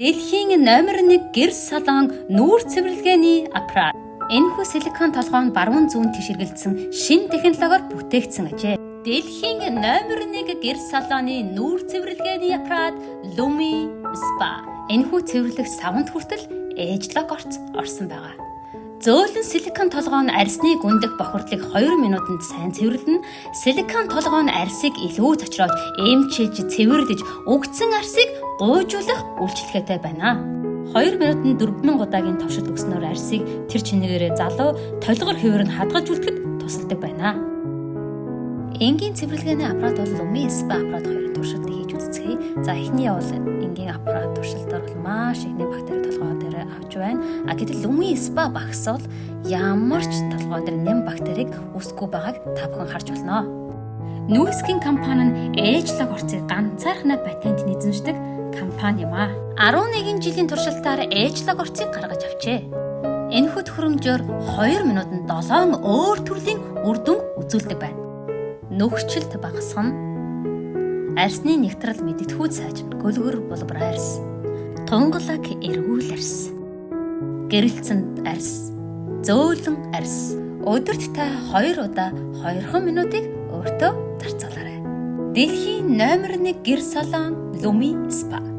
Дэлхийн номер 1 гэр салон нүүр цэвэрлэгээний аппарат. Энэхүү силикон толгойн баруун зүүн тиширгэлдсэн шин технологиор бүтээгдсэн ажээ. Дэлхийн номер 1 гэр салоны нүүр цэвэрлэгээний аппарат Lumi Spa. Энэхүү цэвэрлэх савнд хүртэл ээжлог орсон байгаа. Зөөлөн силикон толгой нь арсны гүндэх бохирдлыг 2 минутанд сайн цэвэрлэнэ. Силикон толгой нь арсыг илүү цочроож, эмчилж, цэвэрлэж, өгцөн арсыг гуйжуулах үйлчлэгээтэй байна. 2 минутанд 4000 удаагийн товшид өгснөөр арсыг тэр чинээрээ залуу толгор хэвээр нь хадгаж үлдэхэд тусалдаг байна. Энгийн цэвэрлэгээний аппарат бол Lumi Spa аппарат хоёрын туршилтыг хийж үзцгээе. За эхний бол энгийн аппарат туршилтаар бол маш ихний бактери толгой дээр авч байна. Гэтэл Lumi Spa багс бол ямар ч толгой дээр нэм бактерийг үүсэхгүй байгааг та бүхэн харж болно. Нүүрсгийн компани нь ээжлэг орцыг ганцаархнаа патентд эзэмшдэг компани юм а. 11 жилийн туршилтаар ээжлэг орцыг гаргаж авчээ. Энэхүү төхөөрөмжөөр 2 минутанд 7 өөр төрлийн үр дүн үзүүлдэг байна. Нөхцөлт багасгах нь арсны нейтрал мэддэхүйд сайжрна. Гөлгөр булбар арс, тунгалаг эргүүл арс, гэрэлцэнд арс, зөөлөн арс. Өдөрт та 2 удаа 2 минутыг өөртөө зарцуулаарай. Дэлхийн номер 1 гэр салон Lumi Spa.